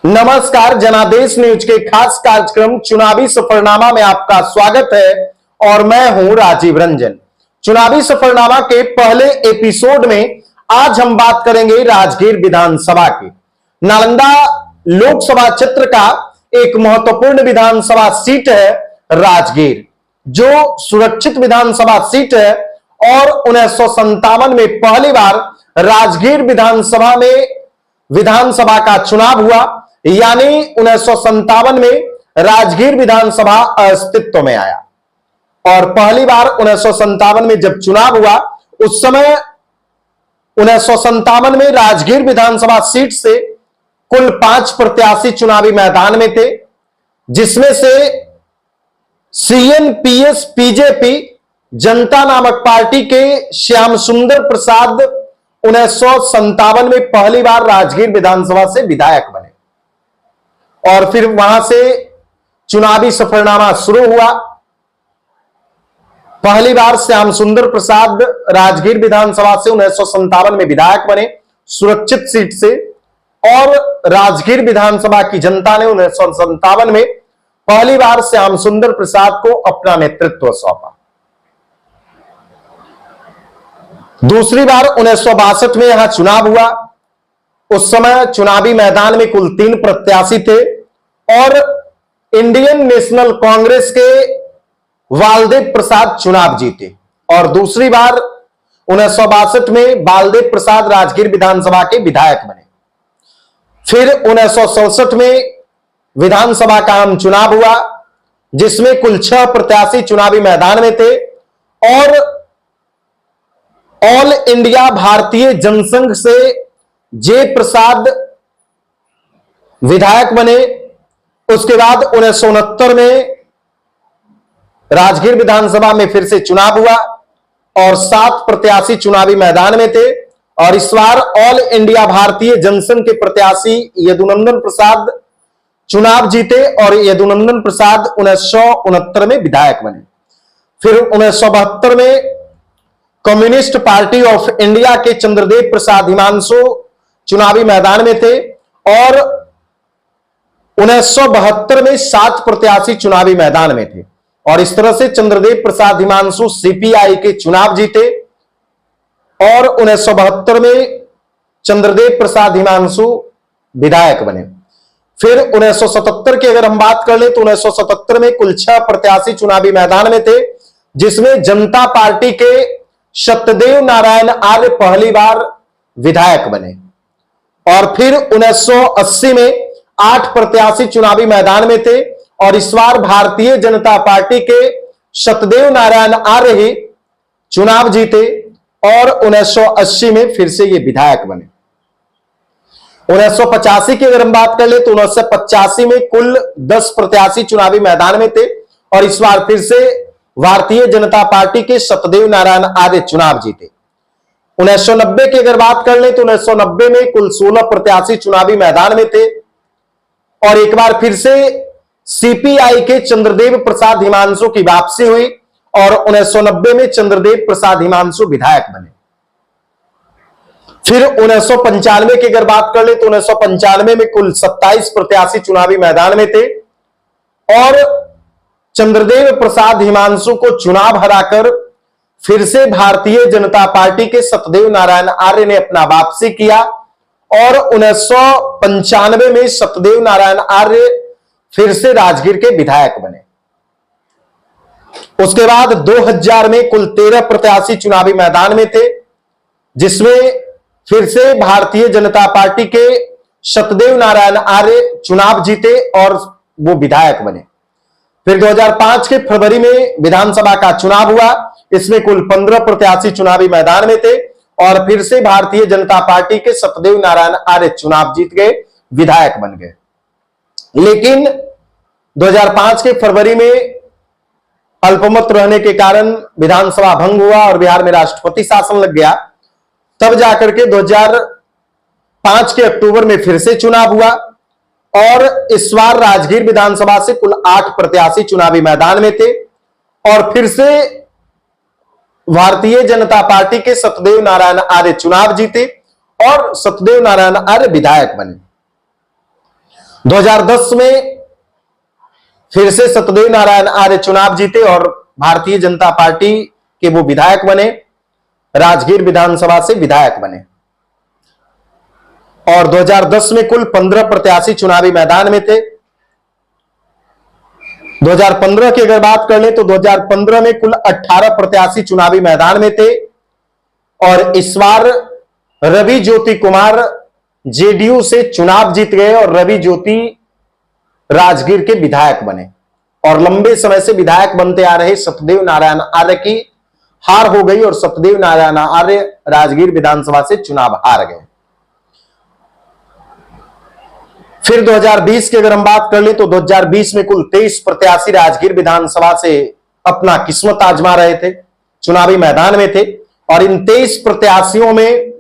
नमस्कार, जनादेश न्यूज के खास कार्यक्रम चुनावी सफरनामा में आपका स्वागत है और मैं हूं राजीव रंजन। चुनावी सफरनामा के पहले एपिसोड में आज हम बात करेंगे राजगीर विधानसभा की। नालंदा लोकसभा क्षेत्र का एक महत्वपूर्ण विधानसभा सीट है राजगीर, जो सुरक्षित विधानसभा सीट है और 1957 में पहली बार राजगीर विधानसभा का चुनाव हुआ, यानी 1957 में राजगीर विधानसभा अस्तित्व में आया। और पहली बार 1957 में जब चुनाव हुआ, उस समय 1957 में राजगीर विधानसभा सीट से कुल 5 प्रत्याशी चुनावी मैदान में थे, जिसमें से CNPS बीजेपी जनता नामक पार्टी के श्याम सुंदर प्रसाद 1957 में पहली बार राजगीर विधानसभा से विधायक बने और फिर वहां से चुनावी सफरनामा शुरू हुआ। पहली बार श्याम सुंदर प्रसाद राजगीर विधानसभा से 1957 में विधायक बने सुरक्षित सीट से, और राजगीर विधानसभा की जनता ने 1957 में पहली बार श्याम सुंदर प्रसाद को अपना नेतृत्व सौंपा। दूसरी बार 1962 में यहां चुनाव हुआ। उस समय चुनावी मैदान में कुल 3 प्रत्याशी थे और इंडियन नेशनल कांग्रेस के बालदेव प्रसाद चुनाव जीते, और दूसरी बार 1962 में बालदेव प्रसाद राजगीर विधानसभा के विधायक बने। फिर 1967 में विधानसभा का आम चुनाव हुआ, जिसमें कुल 6 प्रत्याशी चुनावी मैदान में थे और ऑल इंडिया भारतीय जनसंघ से जे प्रसाद विधायक बने। उसके बाद 1969 में राजगीर विधानसभा में फिर से चुनाव हुआ और 7 प्रत्याशी चुनावी मैदान में थे, और इस बार ऑल इंडिया भारतीय जनसंघ के प्रत्याशी यदुनंदन प्रसाद चुनाव जीते और यदुनंदन प्रसाद 1969 में विधायक बने। फिर 1972 में कम्युनिस्ट पार्टी ऑफ इंडिया के चंद्रदेव प्रसाद हिमांशु चुनावी मैदान में थे और 1972 में 7 प्रत्याशी चुनावी मैदान में थे, और इस तरह से चंद्रदेव प्रसाद हिमांशु CPI के चुनाव जीते और 1972 में चंद्रदेव प्रसाद हिमांशु विधायक बने। फिर 1977 की अगर हम बात कर ले तो 1977 में कुल 6 प्रत्याशी चुनावी मैदान में थे, जिसमें जनता पार्टी के सत्यदेव नारायण आर्य पहली बार विधायक बने। और फिर 1980 में 8 प्रत्याशी चुनावी मैदान में थे और इस बार भारतीय जनता पार्टी के सत्यदेव नारायण आर्य ही चुनाव जीते और 1980 में फिर से ये विधायक बने। 1985 की अगर हम बात कर ले तो 1985 में कुल 10 प्रत्याशी चुनावी मैदान में थे और इस बार फिर से भारतीय जनता पार्टी के सत्यदेव नारायण आर्य चुनाव जीते। 1990 की अगर बात कर ले तो 1990 में कुल 16 प्रत्याशी चुनावी मैदान में थे और एक बार फिर से CPI के चंद्रदेव प्रसाद हिमांशु की वापसी हुई और 1990 में चंद्रदेव प्रसाद हिमांशु विधायक बने। फिर 1995 की अगर बात कर ले तो 1995 में कुल 27 प्रत्याशी चुनावी मैदान में थे और चंद्रदेव प्रसाद हिमांशु को चुनाव हराकर फिर से भारतीय जनता पार्टी के सत्यदेव नारायण आर्य ने अपना वापसी किया और 1995 में सत्यदेव नारायण आर्य फिर से राजगीर के विधायक बने। उसके बाद 2000 में कुल 13 प्रत्याशी चुनावी मैदान में थे, जिसमें फिर से भारतीय जनता पार्टी के सत्यदेव नारायण आर्य चुनाव जीते और वो विधायक बने। फिर 2005 के फरवरी में विधानसभा का चुनाव हुआ, इसमें कुल 15 प्रत्याशी चुनावी मैदान में थे और फिर से भारतीय जनता पार्टी के सत्यदेव नारायण आर्य चुनाव जीत गए, विधायक बन गए। लेकिन 2005 के फरवरी में अल्पमत रहने के कारण विधानसभा भंग हुआ और बिहार में राष्ट्रपति शासन लग गया। तब जाकर के 2005 के अक्टूबर में फिर से चुनाव हुआ और इस बार राजगीर विधानसभा से कुल 8 प्रत्याशी चुनावी मैदान में थे और फिर से भारतीय जनता पार्टी के सत्यदेव नारायण आर्य चुनाव जीते और सत्यदेव नारायण आर्य विधायक बने। 2010 में फिर से सत्यदेव नारायण आर्य चुनाव जीते और भारतीय जनता पार्टी के वो विधायक बने, राजगीर विधानसभा से विधायक बने। और 2010 में कुल 15 प्रत्याशी चुनावी मैदान में थे। 2015 की अगर बात कर ले तो 2015 में कुल 18 प्रत्याशी चुनावी मैदान में थे और इस बार रवि ज्योति कुमार जेडीयू से चुनाव जीत गए और रवि ज्योति राजगीर के विधायक बने। और लंबे समय से विधायक बनते आ रहे सत्यदेव नारायण आर्य की हार हो गई और सत्यदेव नारायण आर्य राजगीर विधानसभा से चुनाव हार गए। फिर 2020 की अगर हम बात कर ले तो 2020 में कुल 23 प्रत्याशी राजगीर विधानसभा से अपना किस्मत आजमा रहे थे, चुनावी मैदान में थे। और इन 23 प्रत्याशियों में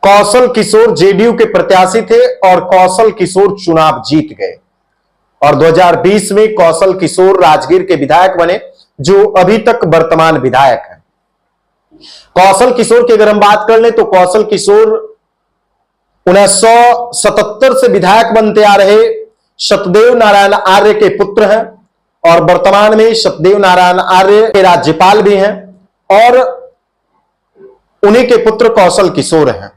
कौशल किशोर जेडीयू के प्रत्याशी थे और कौशल किशोर चुनाव जीत गए। और 2020 में कौशल किशोर राजगीर के विधायक बने, जो अभी तक वर्तमान विधायक हैं। कौशल किशोर की अगर हम बात कर ले तो कौशल किशोर 1977 से विधायक बनते आ रहे सत्यदेव नारायण आर्य के पुत्र हैं और वर्तमान में सत्यदेव नारायण आर्य के राज्यपाल भी हैं और उन्हीं के पुत्र कौशल किशोर हैं।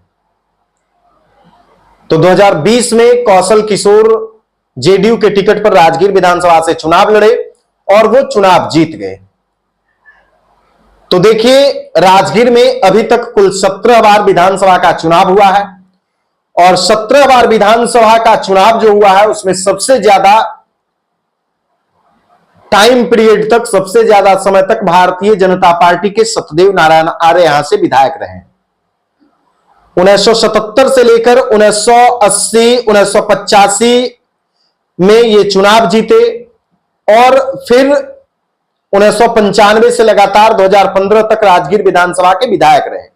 तो 2020 में कौशल किशोर जेडीयू के टिकट पर राजगीर विधानसभा से चुनाव लड़े और वो चुनाव जीत गए। तो देखिए, राजगीर में अभी तक कुल 17 बार विधानसभा का चुनाव हुआ है और 17 बार विधानसभा का चुनाव जो हुआ है उसमें सबसे ज्यादा टाइम पीरियड तक, सबसे ज्यादा समय तक भारतीय जनता पार्टी के सत्यदेव नारायण आर्य यहां से विधायक रहे। 1977 से लेकर 1980, 1985 में ये चुनाव जीते और फिर 1995 से लगातार 2015 तक राजगीर विधानसभा के विधायक रहे।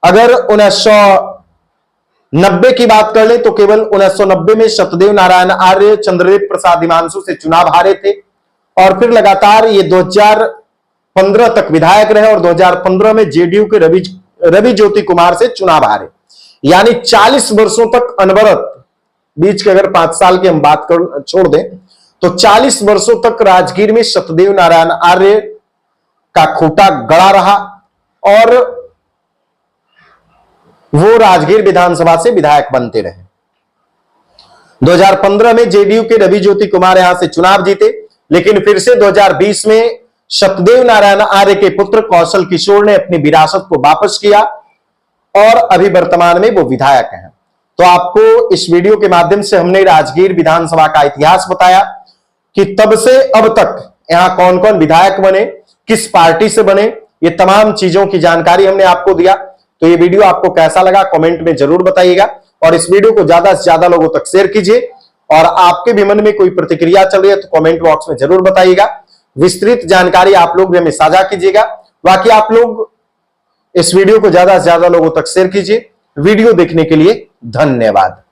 अगर 1990 की बात कर ले तो केवल 1990 में सत्यदेव नारायण आर्य चंद्रदेव प्रसाद हिमांशु से चुनाव हारे थे और फिर लगातार ये 2015 तक विधायक रहे और 2015 में जेडीयू के रवि ज्योति कुमार से चुनाव हारे। यानी 40 वर्षों तक अनवरत, बीच के अगर 5 साल की हम बात कर छोड़ दें तो 40 वर्षों तक राजगीर में सत्यदेव नारायण आर्य का खूंटा गड़ा रहा और वो राजगीर विधानसभा से विधायक बनते रहे। 2015 में जेडीयू के रवि ज्योति कुमार यहां से चुनाव जीते, लेकिन फिर से 2020 में सत्यदेव नारायण आर्य के पुत्र कौशल किशोर ने अपनी विरासत को वापस किया और अभी वर्तमान में वो विधायक हैं। तो आपको इस वीडियो के माध्यम से हमने राजगीर विधानसभा का इतिहास बताया कि तब से अब तक यहां कौन कौन विधायक बने, किस पार्टी से बने, ये तमाम चीजों की जानकारी हमने आपको दिया। तो ये वीडियो आपको कैसा लगा कमेंट में जरूर बताइएगा और इस वीडियो को ज्यादा से ज्यादा लोगों तक शेयर कीजिए और आपके भी मन में कोई प्रतिक्रिया चल रही है तो कमेंट बॉक्स में जरूर बताइएगा। विस्तृत जानकारी आप लोग भी हमें साझा कीजिएगा। बाकी आप लोग इस वीडियो को ज्यादा से ज्यादा लोगों तक शेयर कीजिए। वीडियो देखने के लिए धन्यवाद।